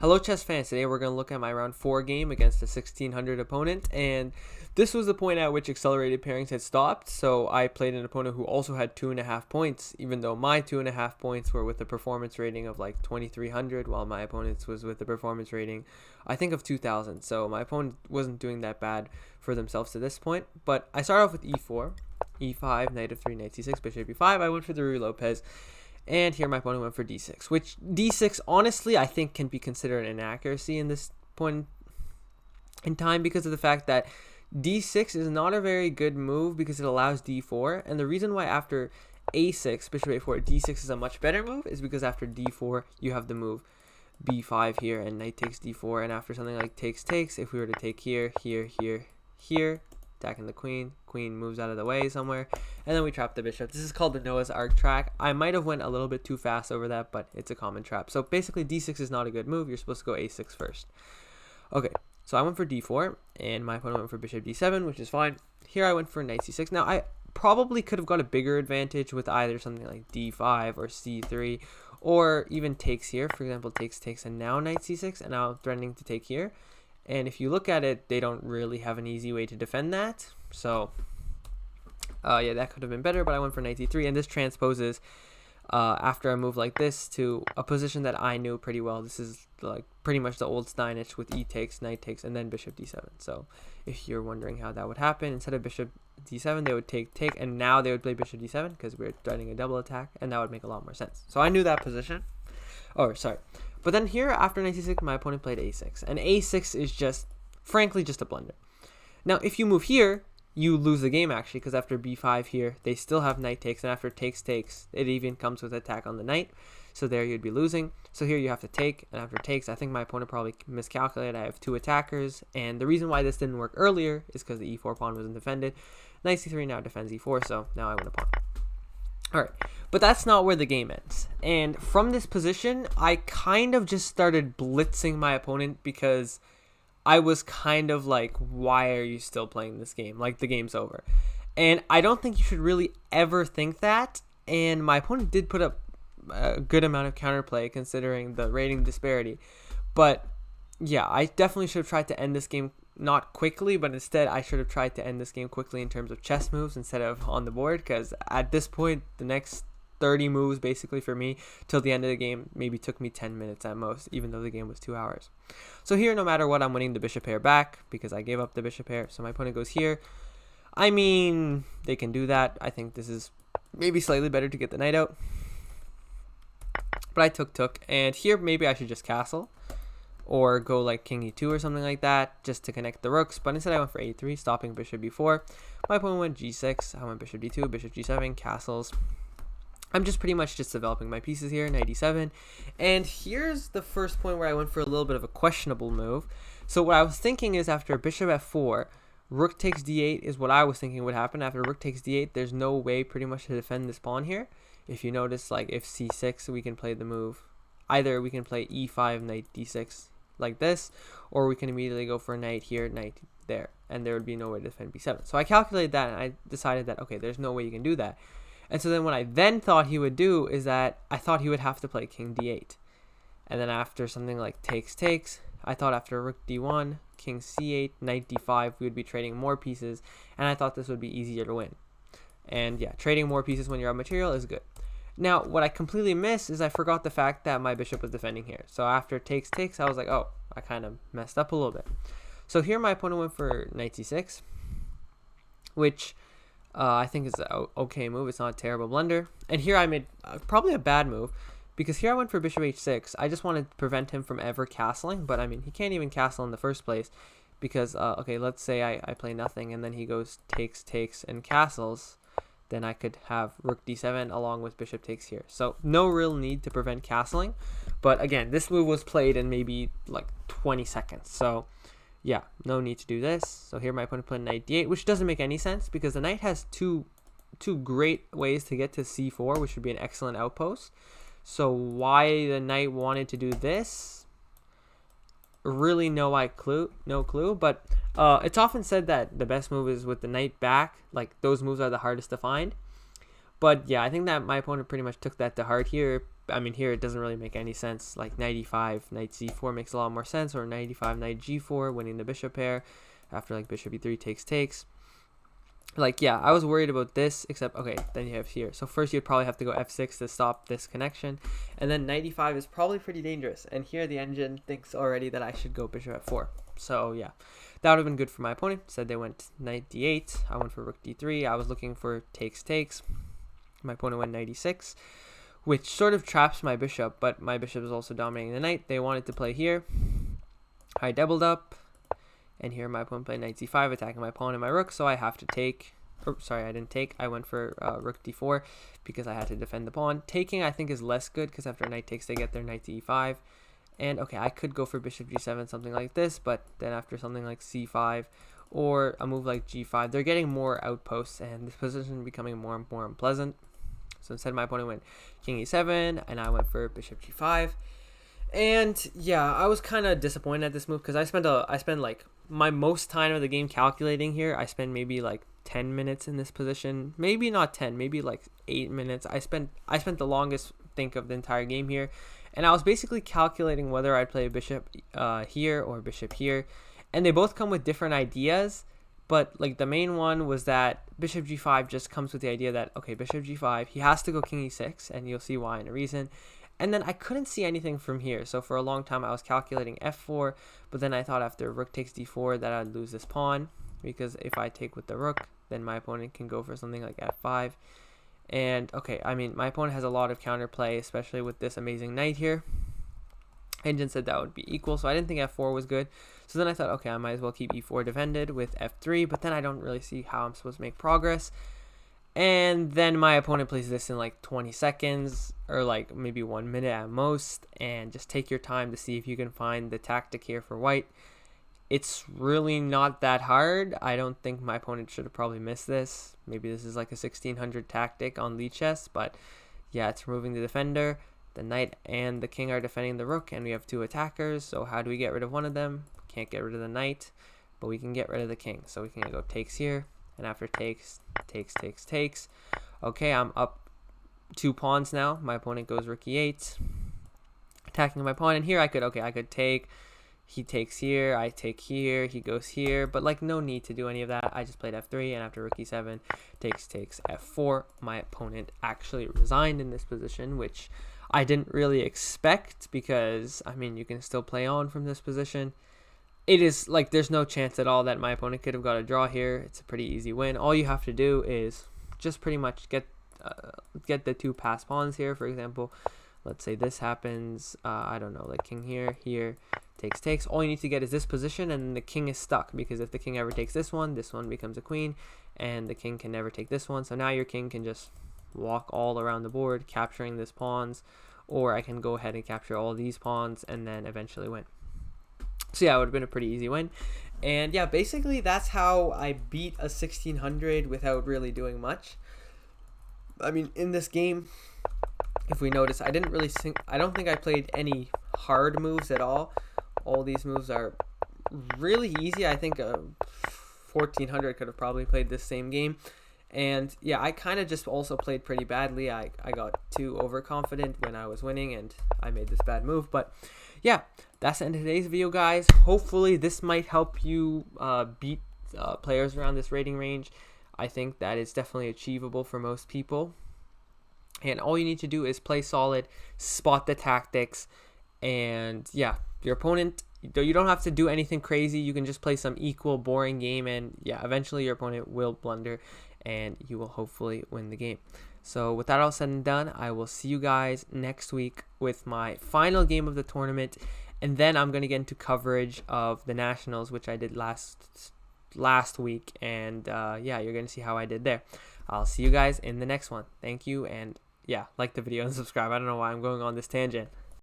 Hello chess fans, today we're going to look at my round 4 game against a 1600 opponent, and this was the point at which accelerated pairings had stopped, so I played an opponent who also had 2.5 points, even though my 2.5 points were with a performance rating of like 2300, while my opponent's was with a performance rating, I think, of 2000, so my opponent wasn't doing that bad for themselves to this point. But I started off with e4, e5, knight f3, knight c6, bishop e5, I went for the Ruy Lopez. And here my opponent went for d6, which d6 honestly I think can be considered an inaccuracy in this point in time, because of the fact that d6 is not a very good move because it allows d4. And the reason why after a6, bishop a4, d6 is a much better move is because after d4 you have the move b5 here and knight takes d4. And after something like takes, if we were to take here, attacking the queen moves out of the way somewhere, and then we trap the bishop. This is called the Noah's Ark track. I might have went a little bit too fast over that, but it's a common trap. So basically d6 is not a good move. You're supposed to go a6 first. Okay, so I went for d4 and my opponent went for bishop d7, which is fine. Here I went for knight c6. Now I probably could have got a bigger advantage with either something like d5 or c3, or even takes here. For example, takes and now knight c6, and now threatening to take here. And if you look at it, they don't really have an easy way to defend that. So, yeah, that could have been better, but I went for knight d3, and this transposes after a move like this to a position that I knew pretty well. This is like pretty much the old Steinitch with e takes, knight takes, and then bishop d7. So if you're wondering how that would happen, instead of bishop d7, they would take, and now they would play bishop d7 because we're threatening a double attack, and that would make a lot more sense. So I knew that position. Oh, sorry. But then here, after knight c6, my opponent played a6. And a6 is just, frankly, just a blunder. Now, if you move here, you lose the game, actually, because after b5 here, they still have knight takes. And after takes, it even comes with attack on the knight. So there you'd be losing. So here you have to take. And after takes, I think my opponent probably miscalculated. I have two attackers. And the reason why this didn't work earlier is because the e4 pawn wasn't defended. Knight c3 now defends e4, so now I win a pawn. Alright, but that's not where the game ends. And from this position, I kind of just started blitzing my opponent because I was kind of like, why are you still playing this game? Like, the game's over. And I don't think you should really ever think that. And my opponent did put up a good amount of counterplay considering the rating disparity. But yeah, I definitely should have tried to end this game not quickly, but instead I should have tried to end this game quickly in terms of chess moves instead of on the board, because at this point the next 30 moves basically for me till the end of the game maybe took me 10 minutes at most, even though the game was 2 hours. So here, no matter what, I'm winning the bishop pair back because I gave up the bishop pair. So my opponent goes here. I mean, they can do that. I think this is maybe slightly better to get the knight out, but I took, and here maybe I should just castle or go like king e2 or something like that just to connect the rooks. But instead I went for a3, stopping bishop b4. My opponent went g6. I went bishop d2, bishop g7, castles. I'm just pretty much just developing my pieces here, knight e7. And here's the first point where I went for a little bit of a questionable move. So what I was thinking is after bishop f4, rook takes d8 is what I was thinking would happen. After rook takes d8, there's no way pretty much to defend this pawn here. If you notice, like if c6, we can play the move. Either we can play e5, knight d6, like this, or we can immediately go for knight here, knight there, and there would be no way to defend b7. So I calculated that, and I decided that, okay, there's no way you can do that. And so then what I then thought he would do is that I thought he would have to play king d8. And then after something like takes, I thought after rook d1, king c8, knight d5, we would be trading more pieces, and I thought this would be easier to win. And yeah, trading more pieces when you're out material is good. Now, what I completely missed is I forgot the fact that my bishop was defending here. So after takes, I was like, oh, I kind of messed up a little bit. So here my opponent went for knight c6, which I think is an okay move. It's not a terrible blunder. And here I made probably a bad move, because here I went for bishop h6. I just wanted to prevent him from ever castling, but I mean, he can't even castle in the first place because, okay, let's say I play nothing and then he goes takes, and castles. Then I could have rook d7 along with bishop takes here. So no real need to prevent castling. But again, this move was played in maybe like 20 seconds. So yeah, no need to do this. So here my opponent played knight d8, which doesn't make any sense because the knight has two great ways to get to c4, which would be an excellent outpost. So why the knight wanted to do this, really no clue. But it's often said that the best move is with the knight back. Like, those moves are the hardest to find. But yeah, I think that my opponent pretty much took that to heart here. I mean, here it doesn't really make any sense. Like knight e5, knight c4 makes a lot more sense, or knight e5, knight g4, winning the bishop pair after like bishop e3 takes. Like, yeah, I was worried about this, except, okay, then you have here. So first you'd probably have to go f6 to stop this connection, and then knight e5 is probably pretty dangerous. And here the engine thinks already that I should go bishop f4. So yeah, that would have been good for my opponent. Said they went knight d8. I went for rook d3. I was looking for takes. My opponent went knight e6, which sort of traps my bishop, but my bishop is also dominating the knight. They wanted to play here. I doubled up. And here my opponent played knight c5, attacking my pawn and my rook, so I have to take. Oh, sorry, I didn't take. I went for rook d4 because I had to defend the pawn. Taking, I think, is less good because after knight takes, they get their knight to e5. And, okay, I could go for bishop g7, something like this, but then after something like c5 or a move like g5, they're getting more outposts, and this position is becoming more and more unpleasant. So instead, my opponent went king e7, and I went for bishop g5. And yeah, I was kind of disappointed at this move because I spent like my most time of the game calculating here. I spent maybe like 10 minutes in this position, maybe not 10, maybe like 8 minutes. I spent the longest think of the entire game here, and I was basically calculating whether I'd play a bishop here or bishop here, and they both come with different ideas. But like the main one was that bishop g5 just comes with the idea that, okay, bishop g5, he has to go king e6, and you'll see why in a reason. And then I couldn't see anything from here. So for a long time, I was calculating f4. But then I thought after rook takes d4 that I'd lose this pawn. Because if I take with the rook, then my opponent can go for something like f5. And, okay, I mean, my opponent has a lot of counterplay, especially with this amazing knight here. Engine said that would be equal, so I didn't think f4 was good. So then I thought, okay, I might as well keep e4 defended with f3. But then I don't really see how I'm supposed to make progress. And then my opponent plays this in like 20 seconds or like maybe 1 minute at most, and just take your time to see if you can find the tactic here for white. It's really not that hard. I don't think my opponent should have probably missed this. Maybe this is like a 1600 tactic on lead chess, but yeah, it's removing the defender. The knight and the king are defending the rook, and we have two attackers. So how do we get rid of one of them? Can't get rid of the knight, but we can get rid of the king. So we can go takes here. And after takes. Okay, I'm up 2 pawns now. My opponent goes rook e8, attacking my pawn. And here I could take. He takes here, I take here, he goes here. But like no need to do any of that. I just played f3, and after rook e7, takes f4. My opponent actually resigned in this position, which I didn't really expect because, I mean, you can still play on from this position. It is like there's no chance at all that my opponent could have got a draw here. It's a pretty easy win. All you have to do is just pretty much get the 2 passed pawns here. For example, let's say this happens. I don't know, like king here, takes. All you need to get is this position, and the king is stuck because if the king ever takes this one becomes a queen, and the king can never take this one. So now your king can just walk all around the board, capturing these pawns, or I can go ahead and capture all these pawns and then eventually win. So yeah, it would have been a pretty easy win. And yeah, basically that's how I beat a 1600 without really doing much. I mean, in this game, if we notice, I don't think I played any hard moves at all. All these moves are really easy. I think 1400 could have probably played this same game. And yeah, I kind of just also played pretty badly. I got too overconfident when I was winning, and I made this bad move. But yeah, that's the end of today's video, guys. Hopefully this might help you beat players around this rating range. I think that is definitely achievable for most people. And all you need to do is play solid, spot the tactics, and yeah, your opponent, you don't have to do anything crazy. You can just play some equal, boring game, and yeah, eventually your opponent will blunder, and you will hopefully win the game. So with that all said and done, I will see you guys next week with my final game of the tournament, and then I'm going to get into coverage of the Nationals, which I did last week, and yeah, you're going to see how I did there. I'll see you guys in the next one. Thank you, and yeah, like the video and subscribe. I don't know why I'm going on this tangent.